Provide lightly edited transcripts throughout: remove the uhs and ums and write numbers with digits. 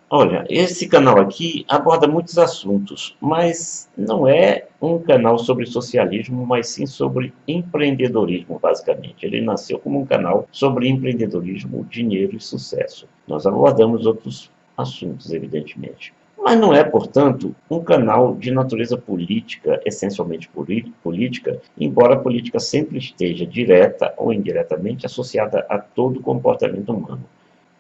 Olha, esse canal aqui aborda muitos assuntos, mas não é um canal sobre socialismo, mas sim sobre empreendedorismo, basicamente. Ele nasceu como um canal sobre empreendedorismo, dinheiro e sucesso. Nós abordamos outros assuntos, evidentemente. Mas não é, portanto, um canal de natureza política, essencialmente política, embora a política sempre esteja direta ou indiretamente associada a todo o comportamento humano.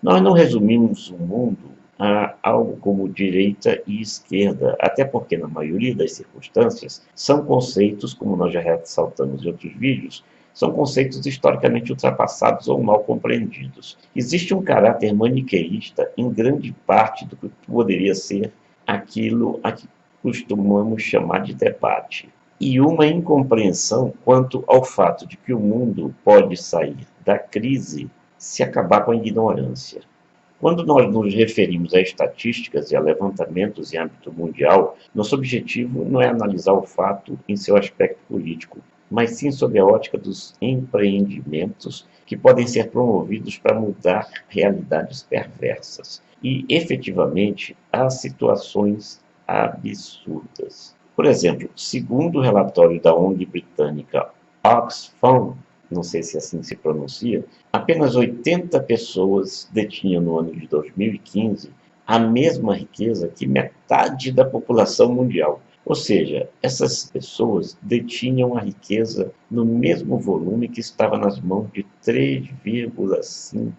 Nós não resumimos o mundo a algo como direita e esquerda, até porque, na maioria das circunstâncias, são conceitos, como nós já ressaltamos em outros vídeos, são conceitos historicamente ultrapassados ou mal compreendidos. Existe um caráter maniqueísta em grande parte do que poderia ser aquilo a que costumamos chamar de debate, e uma incompreensão quanto ao fato de que o mundo pode sair da crise se acabar com a ignorância. Quando nós nos referimos a estatísticas e a levantamentos em âmbito mundial, nosso objetivo não é analisar o fato em seu aspecto político, mas sim sob a ótica dos empreendimentos que podem ser promovidos para mudar realidades perversas. E, efetivamente, há situações absurdas. Por exemplo, segundo o relatório da ONG britânica Oxfam, não sei se assim se pronuncia, apenas 80 pessoas detinham no ano de 2015 a mesma riqueza que metade da população mundial. Ou seja, essas pessoas detinham a riqueza no mesmo volume que estava nas mãos de 3,5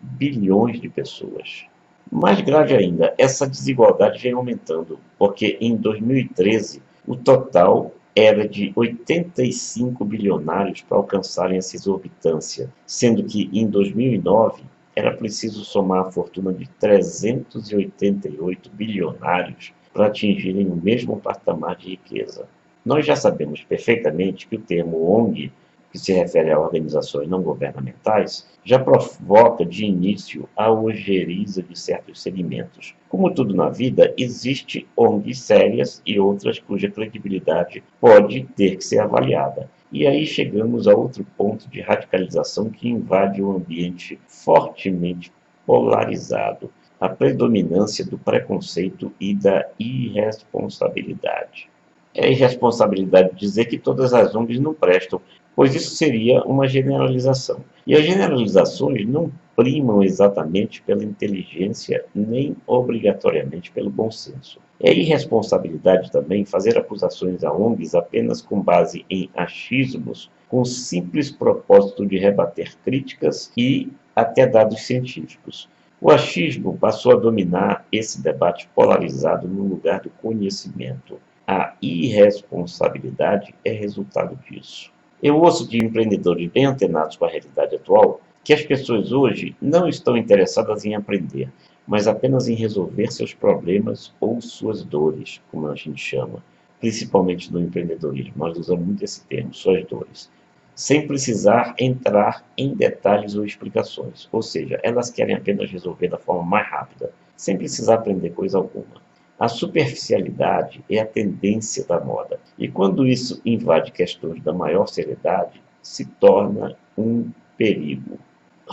bilhões de pessoas. Mais grave ainda, essa desigualdade vem aumentando, porque em 2013 o total era de 85 bilionários para alcançarem essa exorbitância, sendo que em 2009 era preciso somar a fortuna de 388 bilionários para atingirem o mesmo patamar de riqueza. Nós já sabemos perfeitamente que o termo ONG, que se refere a organizações não governamentais, já provoca de início a ojeriza de certos segmentos. Como tudo na vida, existe ONGs sérias e outras cuja credibilidade pode ter que ser avaliada. E aí chegamos a outro ponto de radicalização que invade o ambiente fortemente polarizado, a predominância do preconceito e da irresponsabilidade. É irresponsabilidade dizer que todas as ONGs não prestam, pois isso seria uma generalização. E as generalizações não primam exatamente pela inteligência, nem obrigatoriamente pelo bom senso. É irresponsabilidade também fazer acusações a ONGs apenas com base em achismos, com o simples propósito de rebater críticas e até dados científicos. O achismo passou a dominar esse debate polarizado no lugar do conhecimento. A irresponsabilidade é resultado disso. Eu ouço de empreendedores bem antenados com a realidade atual que as pessoas hoje não estão interessadas em aprender, mas apenas em resolver seus problemas ou suas dores, como a gente chama, principalmente no empreendedorismo. Nós usamos muito esse termo, suas dores, sem precisar entrar em detalhes ou explicações. Ou seja, elas querem apenas resolver da forma mais rápida, sem precisar aprender coisa alguma. A superficialidade é a tendência da moda, e quando isso invade questões da maior seriedade, se torna um perigo.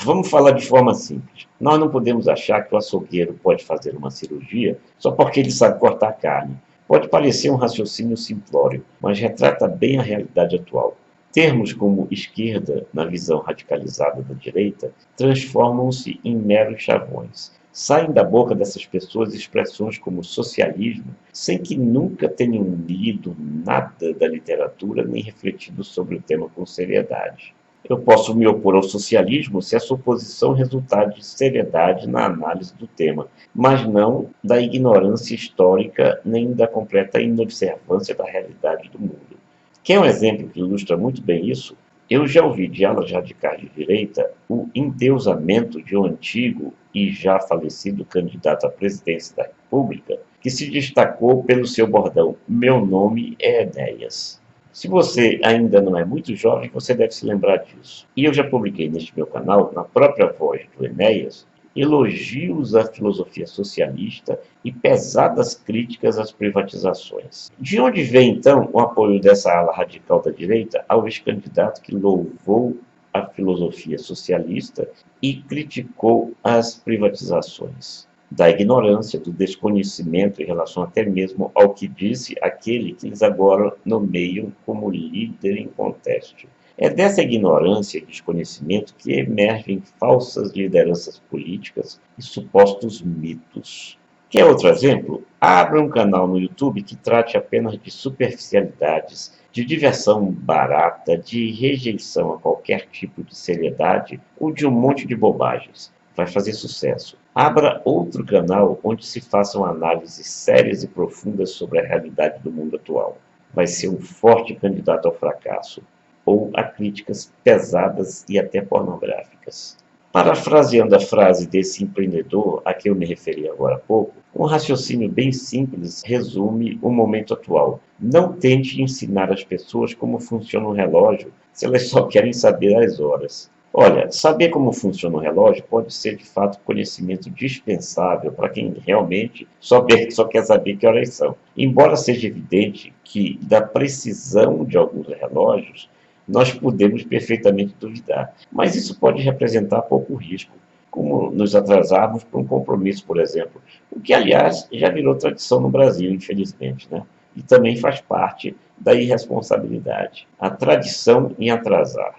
Vamos falar de forma simples. Nós não podemos achar que o açougueiro pode fazer uma cirurgia só porque ele sabe cortar carne. Pode parecer um raciocínio simplório, mas retrata bem a realidade atual. Termos como esquerda, na visão radicalizada da direita, transformam-se em meros chavões. Saem da boca dessas pessoas expressões como socialismo, sem que nunca tenham lido nada da literatura nem refletido sobre o tema com seriedade. Eu posso me opor ao socialismo se essa oposição resultar de seriedade na análise do tema, mas não da ignorância histórica nem da completa inobservância da realidade do mundo. Quer um exemplo que ilustra muito bem isso? Eu já ouvi de alas radicais de direita o endeusamento de um antigo e já falecido candidato à presidência da República, que se destacou pelo seu bordão "Meu nome é Enéas". Se você ainda não é muito jovem, você deve se lembrar disso. E eu já publiquei neste meu canal, na própria voz do Enéas, elogios à filosofia socialista e pesadas críticas às privatizações. De onde vem, então, o apoio dessa ala radical da direita ao ex-candidato que louvou a filosofia socialista e criticou as privatizações? da ignorância, do desconhecimento em relação até mesmo ao que disse aquele que eles agora nomeiam como líder em conteste. É dessa ignorância e desconhecimento que emergem falsas lideranças políticas e supostos mitos. Quer outro exemplo? Abra um canal no YouTube que trate apenas de superficialidades, de diversão barata, de rejeição a qualquer tipo de seriedade ou de um monte de bobagens. Vai fazer sucesso. Abra outro canal onde se façam análises sérias e profundas sobre a realidade do mundo atual. Vai ser um forte candidato ao fracasso ou a críticas pesadas e até pornográficas. Parafraseando a frase desse empreendedor a que eu me referi agora há pouco, um raciocínio bem simples resume o momento atual. Não tente ensinar às pessoas como funciona um relógio se elas só querem saber as horas. Olha, saber como funciona o relógio pode ser de fato conhecimento dispensável para quem realmente só quer saber que horas são. Embora seja evidente que da precisão de alguns relógios nós podemos perfeitamente duvidar, mas isso pode representar pouco risco, como nos atrasarmos para um compromisso, por exemplo, o que, aliás, já virou tradição no Brasil, infelizmente, né? E também faz parte da irresponsabilidade, a tradição em atrasar.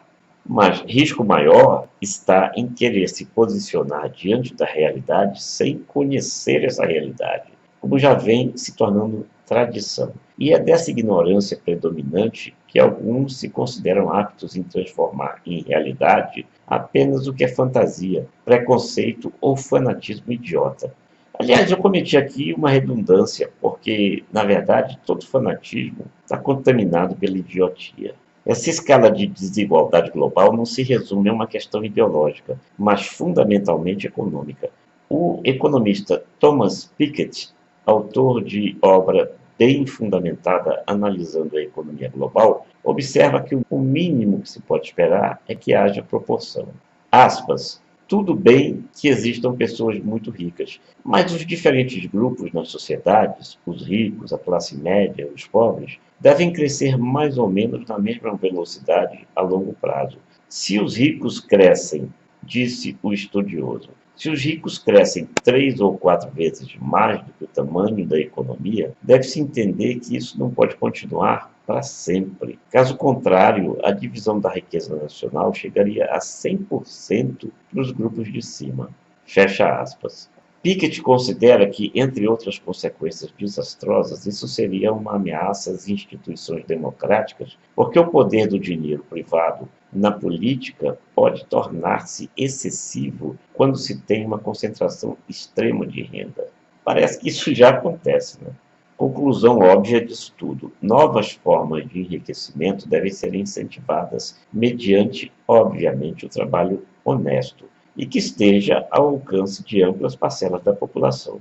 Mas risco maior está em querer se posicionar diante da realidade sem conhecer essa realidade, como já vem se tornando tradição. E é dessa ignorância predominante que alguns se consideram aptos em transformar em realidade apenas o que é fantasia, preconceito ou fanatismo idiota. Aliás, eu cometi aqui uma redundância, porque, na verdade, todo fanatismo está contaminado pela idiotia. Essa escala de desigualdade global não se resume a uma questão ideológica, mas fundamentalmente econômica. O economista Thomas Piketty, autor de obra bem fundamentada analisando a economia global, observa que o mínimo que se pode esperar é que haja proporção. Aspas, tudo bem que existam pessoas muito ricas, mas os diferentes grupos nas sociedades, os ricos, a classe média, os pobres, devem crescer mais ou menos na mesma velocidade a longo prazo. Se os ricos crescem, disse o estudioso, se os ricos crescem 3 ou 4 vezes mais do que o tamanho da economia, deve-se entender que isso não pode continuar para sempre. Caso contrário, a divisão da riqueza nacional chegaria a 100% para os grupos de cima. Fecha aspas. Piketty considera que, entre outras consequências desastrosas, isso seria uma ameaça às instituições democráticas, porque o poder do dinheiro privado na política pode tornar-se excessivo quando se tem uma concentração extrema de renda. Parece que isso já acontece, né? Conclusão óbvia disso tudo: novas formas de enriquecimento devem ser incentivadas mediante, obviamente, o trabalho honesto e que esteja ao alcance de amplas parcelas da população.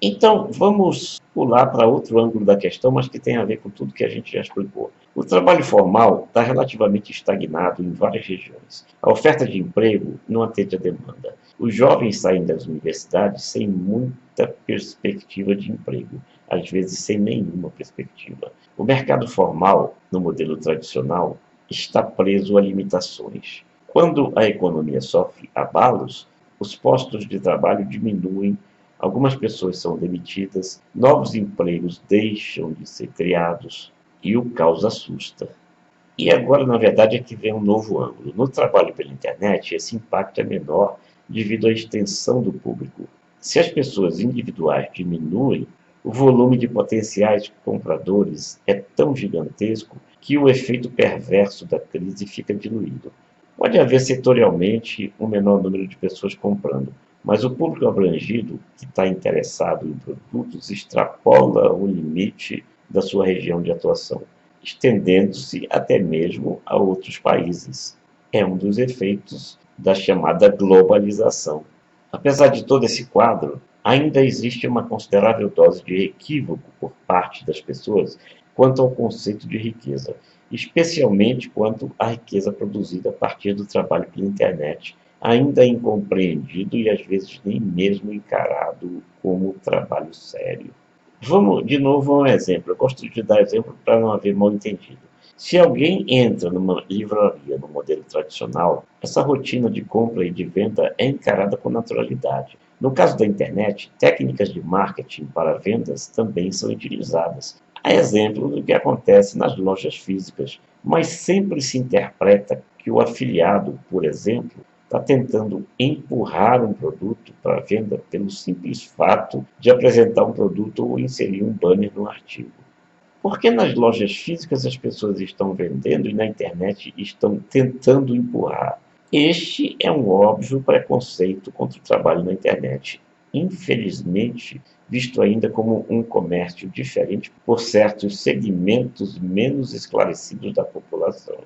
Então, vamos pular para outro ângulo da questão, mas que tem a ver com tudo que a gente já explicou. O trabalho formal está relativamente estagnado em várias regiões. A oferta de emprego não atende à demanda. Os jovens saem das universidades sem muita perspectiva de emprego, às vezes sem nenhuma perspectiva. O mercado formal, no modelo tradicional, está preso a limitações. Quando a economia sofre abalos, os postos de trabalho diminuem, algumas pessoas são demitidas, novos empregos deixam de ser criados e o caos assusta. E agora, na verdade, é que vem um novo ângulo. No trabalho pela internet, esse impacto é menor devido à extensão do público. Se as pessoas individuais diminuem, o volume de potenciais compradores é tão gigantesco que o efeito perverso da crise fica diluído. Pode haver setorialmente um menor número de pessoas comprando, mas o público abrangido, que está interessado em produtos, extrapola o limite da sua região de atuação, estendendo-se até mesmo a outros países. É um dos efeitos da chamada globalização. Apesar de todo esse quadro, ainda existe uma considerável dose de equívoco por parte das pessoas quanto ao conceito de riqueza, especialmente quanto à riqueza produzida a partir do trabalho pela internet, ainda incompreendido e às vezes nem mesmo encarado como trabalho sério. Vamos de novo a um exemplo. Eu gosto de dar exemplo para não haver mal entendido. Se alguém entra numa livraria no modelo tradicional, essa rotina de compra e de venda é encarada com naturalidade. No caso da internet, técnicas de marketing para vendas também são utilizadas. Há exemplo do que acontece nas lojas físicas, mas sempre se interpreta que o afiliado, por exemplo, está tentando empurrar um produto para venda pelo simples fato de apresentar um produto ou inserir um banner no artigo. Por que nas lojas físicas as pessoas estão vendendo e na internet estão tentando empurrar? Este é um óbvio preconceito contra o trabalho na internet, infelizmente visto ainda como um comércio diferente por certos segmentos menos esclarecidos da população.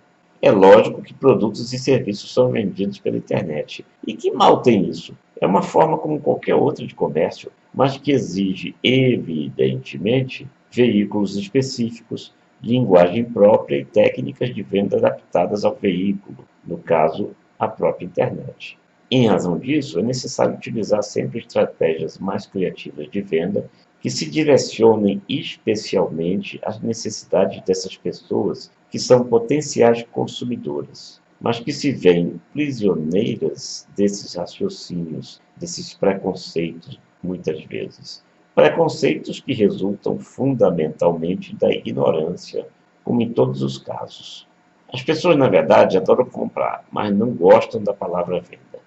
É lógico que produtos e serviços são vendidos pela internet. E que mal tem isso? É uma forma como qualquer outra de comércio, mas que exige, evidentemente, veículos específicos, linguagem própria e técnicas de venda adaptadas ao veículo, no caso, a própria internet. Em razão disso, é necessário utilizar sempre estratégias mais criativas de venda que se direcionem especialmente às necessidades dessas pessoas que são potenciais consumidoras, mas que se veem prisioneiras desses raciocínios, desses preconceitos, muitas vezes. Preconceitos que resultam fundamentalmente da ignorância, como em todos os casos. As pessoas, na verdade, adoram comprar, mas não gostam da palavra venda.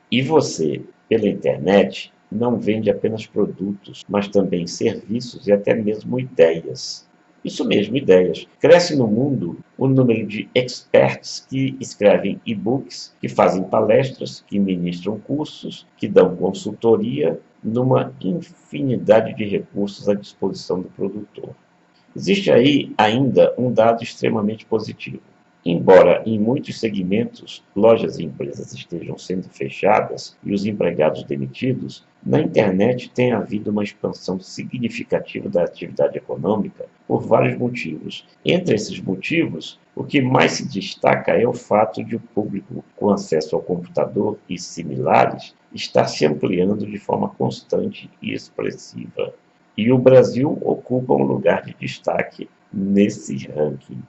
E você, pela internet, não vende apenas produtos, mas também serviços e até mesmo ideias. Isso mesmo, ideias. Cresce no mundo o número de experts que escrevem e-books, que fazem palestras, que ministram cursos, que dão consultoria, numa infinidade de recursos à disposição do produtor. Existe aí ainda um dado extremamente positivo. Embora em muitos segmentos lojas e empresas estejam sendo fechadas e os empregados demitidos, na internet tem havido uma expansão significativa da atividade econômica por vários motivos. Entre esses motivos, o que mais se destaca é o fato de o público com acesso ao computador e similares estar se ampliando de forma constante e expressiva. E o Brasil ocupa um lugar de destaque nesse ranking.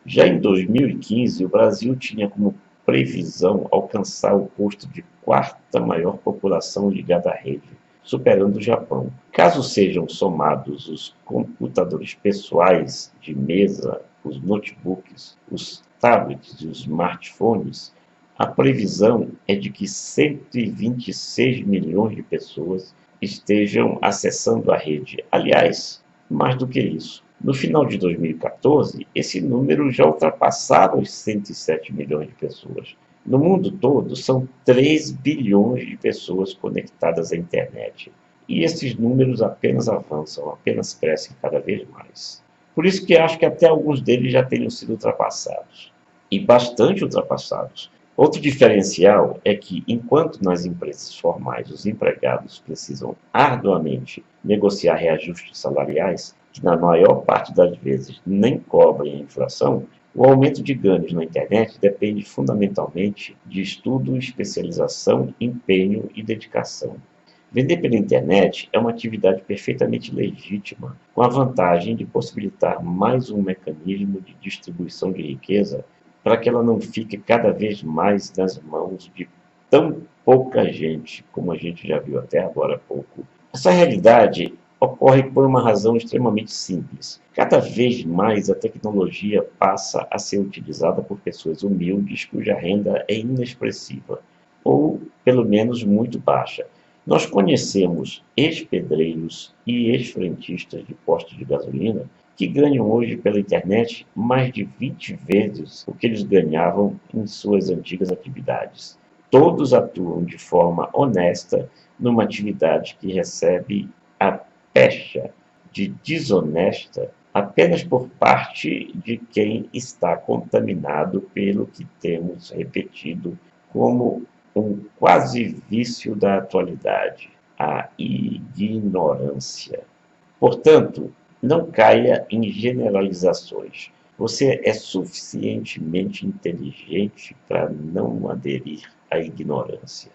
Já em 2015, o Brasil tinha como previsão alcançar o posto de quarta maior população ligada à rede, superando o Japão. Caso sejam somados os computadores pessoais de mesa, os notebooks, os tablets e os smartphones, a previsão é de que 126 milhões de pessoas estejam acessando a rede. Aliás, mais do que isso. No final de 2014, esse número já ultrapassava os 107 milhões de pessoas. No mundo todo, são 3 bilhões de pessoas conectadas à internet. E esses números apenas avançam, apenas crescem cada vez mais. Por isso que acho que até alguns deles já tenham sido ultrapassados. E bastante ultrapassados. Outro diferencial é que, enquanto nas empresas formais os empregados precisam arduamente negociar reajustes salariais, que na maior parte das vezes nem cobrem a inflação, o aumento de ganhos na internet depende fundamentalmente de estudo, especialização, empenho e dedicação. Vender pela internet é uma atividade perfeitamente legítima, com a vantagem de possibilitar mais um mecanismo de distribuição de riqueza para que ela não fique cada vez mais nas mãos de tão pouca gente, como a gente já viu até agora há pouco. Essa realidade ocorre por uma razão extremamente simples. Cada vez mais a tecnologia passa a ser utilizada por pessoas humildes cuja renda é inexpressiva, ou pelo menos muito baixa. Nós conhecemos ex-pedreiros e ex-frentistas de postos de gasolina que ganham hoje pela internet mais de 20 vezes o que eles ganhavam em suas antigas atividades. Todos atuam de forma honesta numa atividade que recebe a pecha de desonesta apenas por parte de quem está contaminado pelo que temos repetido como um quase vício da atualidade, a ignorância. Portanto, não caia em generalizações. Você é suficientemente inteligente para não aderir à ignorância.